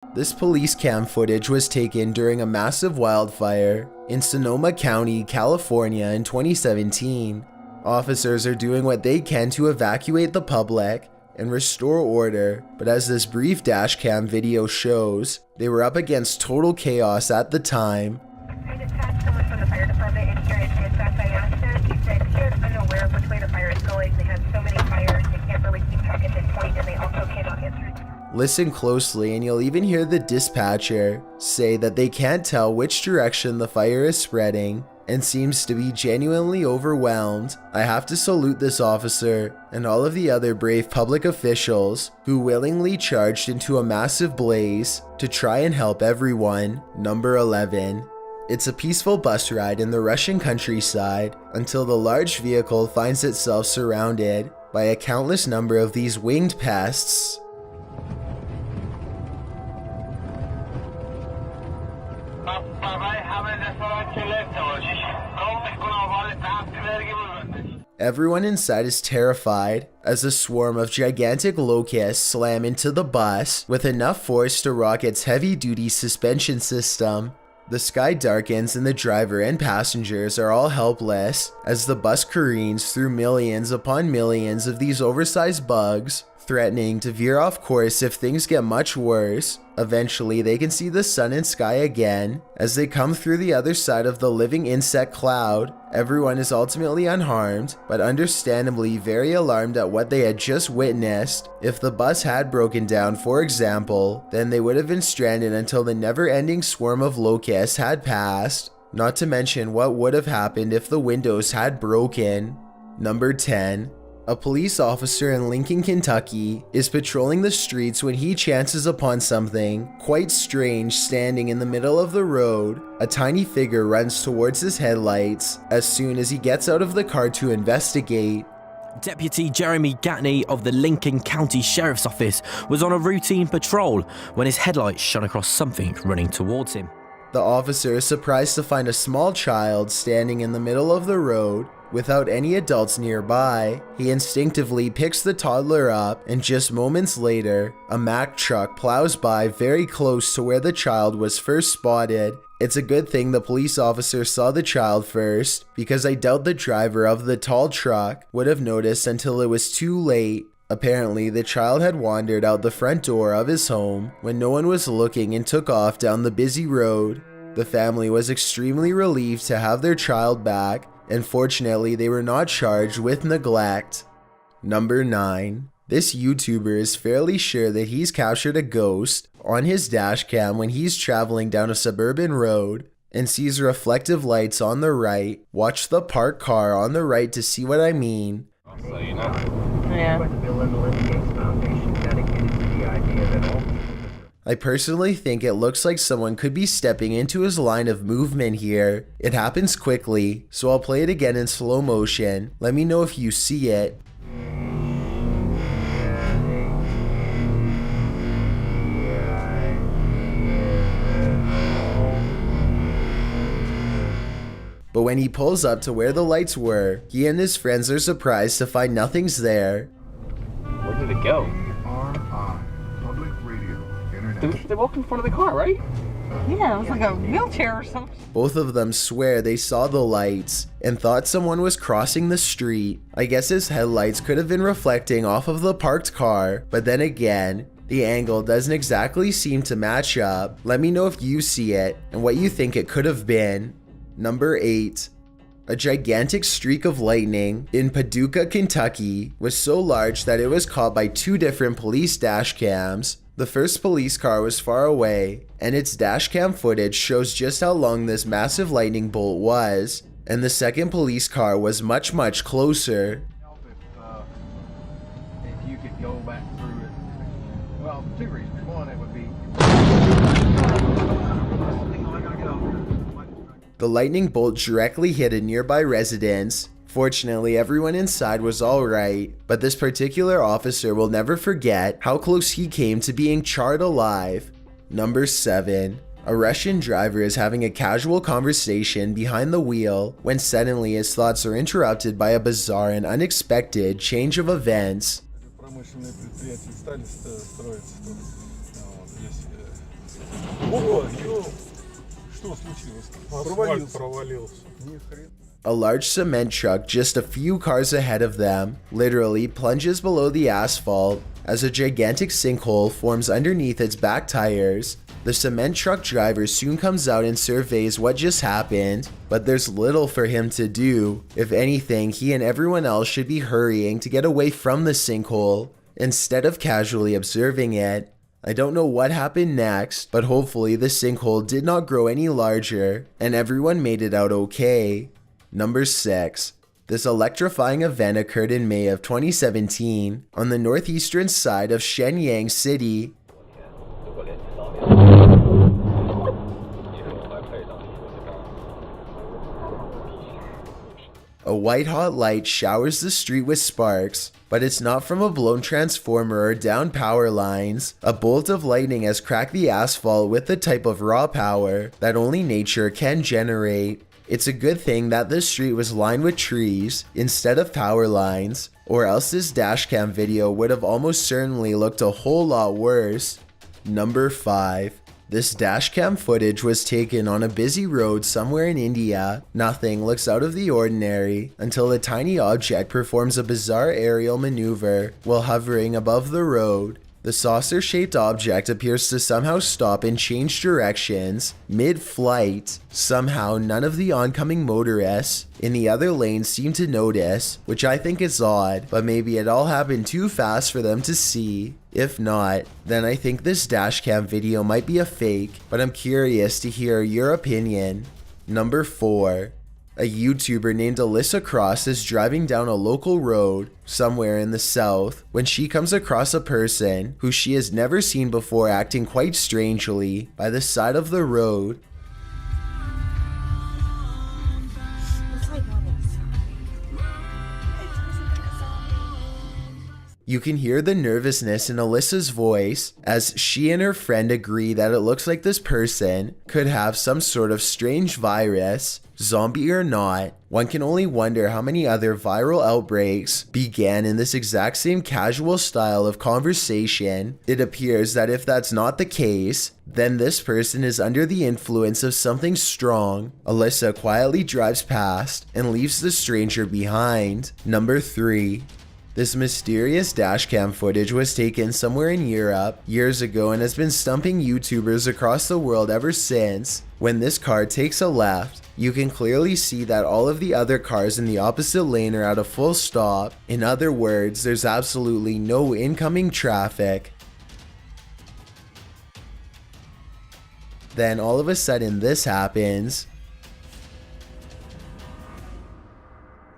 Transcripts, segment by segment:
This police cam footage was taken during a massive wildfire in Sonoma County, California in 2017. Officers are doing what they can to evacuate the public and restore order, but as this brief dashcam video shows, they were up against total chaos at the time. I dispatched someone from the fire department and here at dispatch I asked them, he said he is unaware of which way the fire is going. They have so many fires, they can't really keep track at this point, and they also cannot answer. Listen closely and you'll even hear the dispatcher say that they can't tell which direction the fire is spreading and seems to be genuinely overwhelmed. I have to salute this officer and all of the other brave public officials who willingly charged into a massive blaze to try and help everyone. Number 11. It's a peaceful bus ride in the Russian countryside until the large vehicle finds itself surrounded by a countless number of these winged pests. Everyone inside is terrified as a swarm of gigantic locusts slam into the bus with enough force to rock its heavy-duty suspension system. The sky darkens and the driver and passengers are all helpless as the bus careens through millions upon millions of these oversized bugs, threatening to veer off course if things get much worse. Eventually, they can see the sun and sky again as they come through the other side of the living insect cloud. Everyone is ultimately unharmed, but understandably very alarmed at what they had just witnessed. If the bus had broken down, for example, then they would have been stranded until the never-ending swarm of locusts had passed. Not to mention what would have happened if the windows had broken. Number 10. A police officer in Lincoln, Kentucky is patrolling the streets when he chances upon something quite strange standing in the middle of the road. A tiny figure runs towards his headlights as soon as he gets out of the car to investigate. Deputy Jeremy Gatney of the Lincoln County Sheriff's Office was on a routine patrol when his headlights shone across something running towards him. The officer is surprised to find a small child standing in the middle of the road without any adults nearby. He instinctively picks the toddler up, and just moments later, a Mack truck plows by very close to where the child was first spotted. It's a good thing the police officer saw the child first, because I doubt the driver of the tall truck would have noticed until it was too late. Apparently, the child had wandered out the front door of his home when no one was looking and took off down the busy road. The family was extremely relieved to have their child back, and fortunately they were not charged with neglect. Number 9. This YouTuber is fairly sure that he's captured a ghost on his dashcam when he's traveling down a suburban road and sees reflective lights on the right. Watch the parked car on the right to see what I mean. So you know. Yeah. I personally think it looks like someone could be stepping into his line of movement here. It happens quickly, so I'll play it again in slow motion. Let me know if you see it. But when he pulls up to where the lights were, he and his friends are surprised to find nothing's there. Where did it go? They walked in front of the car, right? Yeah, it was like a wheelchair or something. Both of them swear they saw the lights and thought someone was crossing the street. I guess his headlights could have been reflecting off of the parked car, but then again, the angle doesn't exactly seem to match up. Let me know if you see it and what you think it could have been. Number 8. A gigantic streak of lightning in Paducah, Kentucky was so large that it was caught by 2 different police dash cams. The first police car was far away, and its dashcam footage shows just how long this massive lightning bolt was, and the second police car was much closer. If you could go back through it, well, 2 reasons. One, it would be. The lightning bolt directly hit a nearby residence. Fortunately, everyone inside was alright, but this particular officer will never forget how close he came to being charred alive. Number 7. A Russian driver is having a casual conversation behind the wheel when suddenly his thoughts are interrupted by a bizarre and unexpected change of events. A large cement truck just a few cars ahead of them literally plunges below the asphalt as a gigantic sinkhole forms underneath its back tires. The cement truck driver soon comes out and surveys what just happened, but there's little for him to do. If anything, he and everyone else should be hurrying to get away from the sinkhole instead of casually observing it. I don't know what happened next, but hopefully the sinkhole did not grow any larger and everyone made it out okay. Number 6. This electrifying event occurred in May of 2017 on the northeastern side of Shenyang City. A white-hot light showers the street with sparks, but it's not from a blown transformer or downed power lines. A bolt of lightning has cracked the asphalt with the type of raw power that only nature can generate. It's a good thing that this street was lined with trees instead of power lines, or else this dashcam video would have almost certainly looked a whole lot worse. Number 5. This dashcam footage was taken on a busy road somewhere in India. Nothing looks out of the ordinary until a tiny object performs a bizarre aerial maneuver while hovering above the road. The saucer-shaped object appears to somehow stop and change directions mid-flight. Somehow, none of the oncoming motorists in the other lane seem to notice, which I think is odd, but maybe it all happened too fast for them to see. If not, then I think this dashcam video might be a fake, but I'm curious to hear your opinion. Number 4. A YouTuber named Alyssa Cross is driving down a local road somewhere in the south when she comes across a person who she has never seen before acting quite strangely by the side of the road. You can hear the nervousness in Alyssa's voice as she and her friend agree that it looks like this person could have some sort of strange virus. Zombie or not, one can only wonder how many other viral outbreaks began in this exact same casual style of conversation. It appears that if that's not the case, then this person is under the influence of something strong. Alyssa quietly drives past and leaves the stranger behind. Number 3. This mysterious dashcam footage was taken somewhere in Europe years ago and has been stumping YouTubers across the world ever since. When this car takes a left, you can clearly see that all of the other cars in the opposite lane are at a full stop. In other words, there's absolutely no incoming traffic. Then all of a sudden this happens.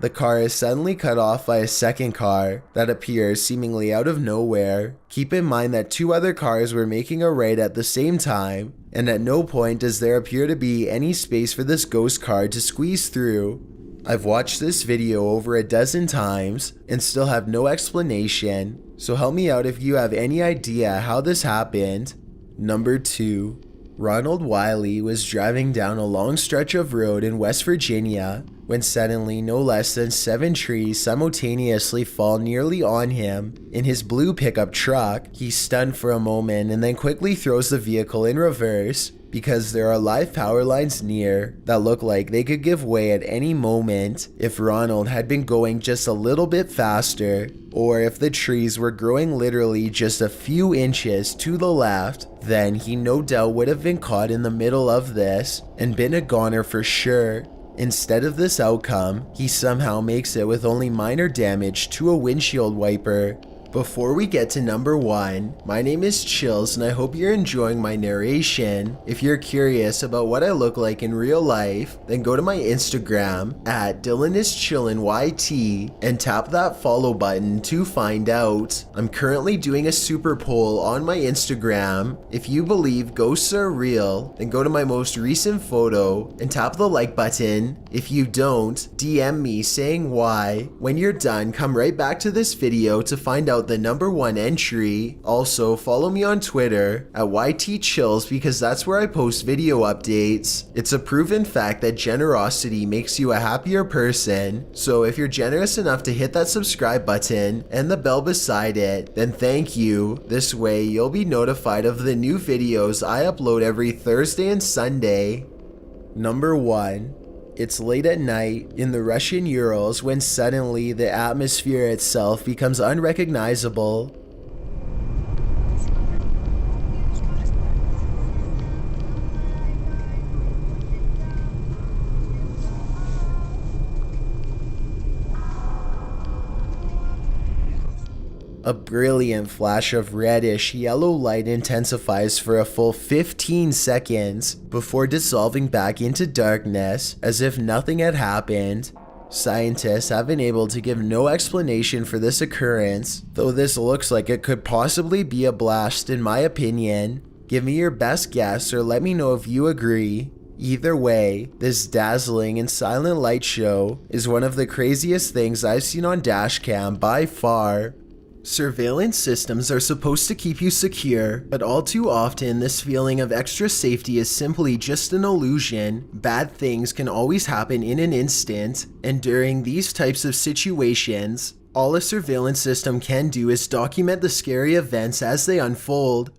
The car is suddenly cut off by a second car that appears seemingly out of nowhere. Keep in mind that 2 other cars were making a right at the same time, and at no point does there appear to be any space for this ghost car to squeeze through. I've watched this video over a dozen times and still have no explanation, so help me out if you have any idea how this happened. Number 2. Ronald Wiley was driving down a long stretch of road in West Virginia when suddenly no less than 7 trees simultaneously fall nearly on him. In his blue pickup truck, he's stunned for a moment and then quickly throws the vehicle in reverse because there are live power lines near that look like they could give way at any moment if Ronald had been going just a little bit faster, or if the trees were growing literally just a few inches to the left. Then he no doubt would have been caught in the middle of this and been a goner for sure. Instead of this outcome, he somehow makes it with only minor damage to a windshield wiper. Before we get to number 1, my name is Chills and I hope you're enjoying my narration. If you're curious about what I look like in real life, then go to my Instagram at DylanIsChillinYT and tap that follow button to find out. I'm currently doing a super poll on my Instagram. If you believe ghosts are real, then go to my most recent photo and tap the like button. If you don't, DM me saying why. When you're done, come right back to this video to find out out the #1 entry. Also, follow me on Twitter at YTChills because that's where I post video updates. It's a proven fact that generosity makes you a happier person, so if you're generous enough to hit that subscribe button and the bell beside it, then thank you. This way you'll be notified of the new videos I upload every Thursday and Sunday. Number 1. It's late at night in the Russian Urals when suddenly the atmosphere itself becomes unrecognizable. A brilliant flash of reddish yellow light intensifies for a full 15 seconds before dissolving back into darkness as if nothing had happened. Scientists have been able to give no explanation for this occurrence, though this looks like it could possibly be a blast in my opinion. Give me your best guess or let me know if you agree. Either way, this dazzling and silent light show is one of the craziest things I've seen on Dashcam by far. Surveillance systems are supposed to keep you secure, but all too often this feeling of extra safety is simply just an illusion. Bad things can always happen in an instant, and during these types of situations, all a surveillance system can do is document the scary events as they unfold.